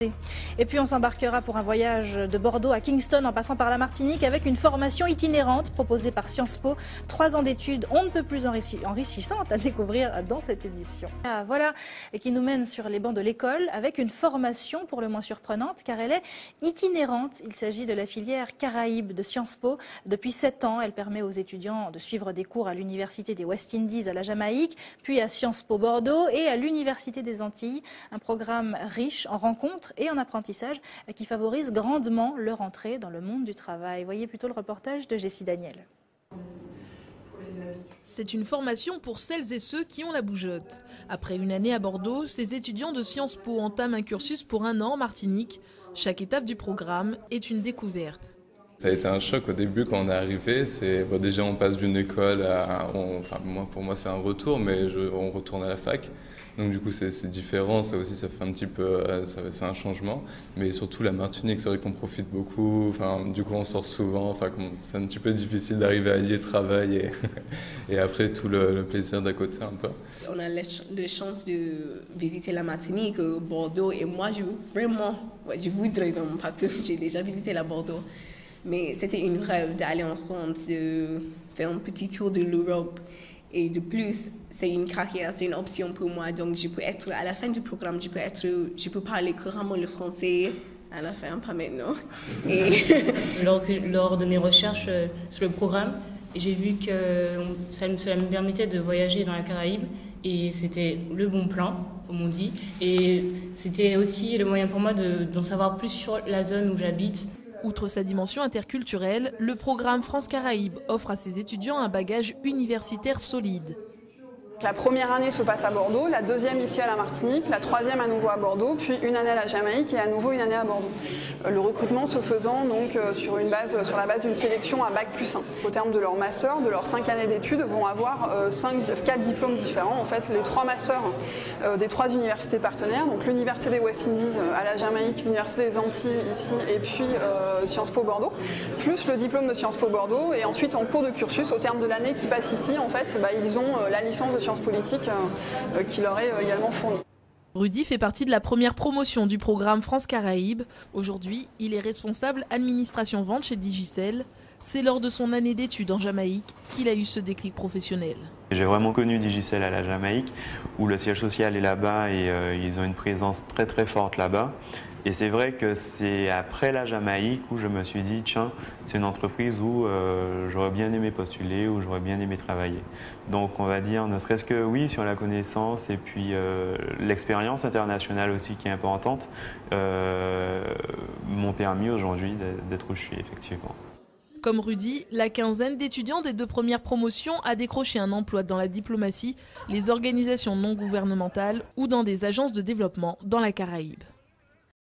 Et puis on s'embarquera pour un voyage de Bordeaux à Kingston en passant par la Martinique avec une formation itinérante proposée par Sciences Po. 3 ans d'études, on ne peut plus enrichissantes à découvrir dans cette édition. Voilà, et qui nous mène sur les bancs de l'école avec une formation pour le moins surprenante car elle est itinérante. Il s'agit de la filière Caraïbes de Sciences Po. Depuis 7 ans, elle permet aux étudiants de suivre des cours à l'université des West Indies à la Jamaïque, puis à Sciences Po Bordeaux et à l'université des Antilles. Un programme riche en rencontres et en apprentissage qui favorise grandement leur entrée dans le monde du travail. Voyez plutôt le reportage de Jessie Daniel. C'est une formation pour celles et ceux qui ont la bougeotte. Après une année à Bordeaux, ces étudiants de Sciences Po entament un cursus pour 1 an en Martinique. Chaque étape du programme est une découverte. Ça a été un choc au début quand on est arrivé. Déjà on passe d'une école à... pour moi c'est un retour, mais on retourne à la fac. Donc du coup c'est différent, ça aussi ça fait un petit peu, c'est un changement. Mais surtout la Martinique, c'est vrai qu'on profite beaucoup, du coup on sort souvent, c'est un petit peu difficile d'arriver à lier travail et après tout le plaisir d'à côté un peu. On a la chance de visiter la Martinique, Bordeaux, et moi je voudrais vraiment, parce que j'ai déjà visité la Bordeaux. Mais c'était une rêve d'aller en France, de faire un petit tour de l'Europe. Et de plus, c'est une carrière, c'est une option pour moi. Donc je peux être, à la fin du programme, je peux parler couramment le français. À la fin, pas maintenant. Et lors de mes recherches sur le programme, j'ai vu que cela me permettait de voyager dans la Caraïbe. Et c'était le bon plan, comme on dit. Et c'était aussi le moyen pour moi d'en savoir plus sur la zone où j'habite. Outre sa dimension interculturelle, le programme France-Caraïbes offre à ses étudiants un bagage universitaire solide. La première année se passe à Bordeaux, la deuxième ici à la Martinique, la troisième à nouveau à Bordeaux, puis une année à la Jamaïque et à nouveau une année à Bordeaux. Le recrutement se faisant donc sur la base d'une sélection à Bac+1. Au terme de leur master, de leurs 5 années d'études, vont avoir 4 diplômes différents. En fait, les 3 masters des 3 universités partenaires, donc l'université des West Indies à la Jamaïque, l'université des Antilles ici et puis Sciences Po Bordeaux, plus le diplôme de Sciences Po Bordeaux et ensuite en cours de cursus, au terme de l'année qui passe ici, en fait, ils ont la licence de sciences politiques qui leur est également fournie. Rudy fait partie de la première promotion du programme France-Caraïbes. Aujourd'hui, il est responsable administration-vente chez Digicel. C'est lors de son année d'études en Jamaïque qu'il a eu ce déclic professionnel. J'ai vraiment connu Digicel à la Jamaïque, où le siège social est là-bas et ils ont une présence très très forte là-bas. Et c'est vrai que c'est après la Jamaïque où je me suis dit, tiens, c'est une entreprise où j'aurais bien aimé postuler, où j'aurais bien aimé travailler. Donc on va dire, ne serait-ce que oui, sur la connaissance et puis l'expérience internationale aussi qui est importante, m'ont permis aujourd'hui d'être où je suis effectivement. Comme Rudy, la quinzaine d'étudiants des 2 premières promotions a décroché un emploi dans la diplomatie, les organisations non gouvernementales ou dans des agences de développement dans la Caraïbe.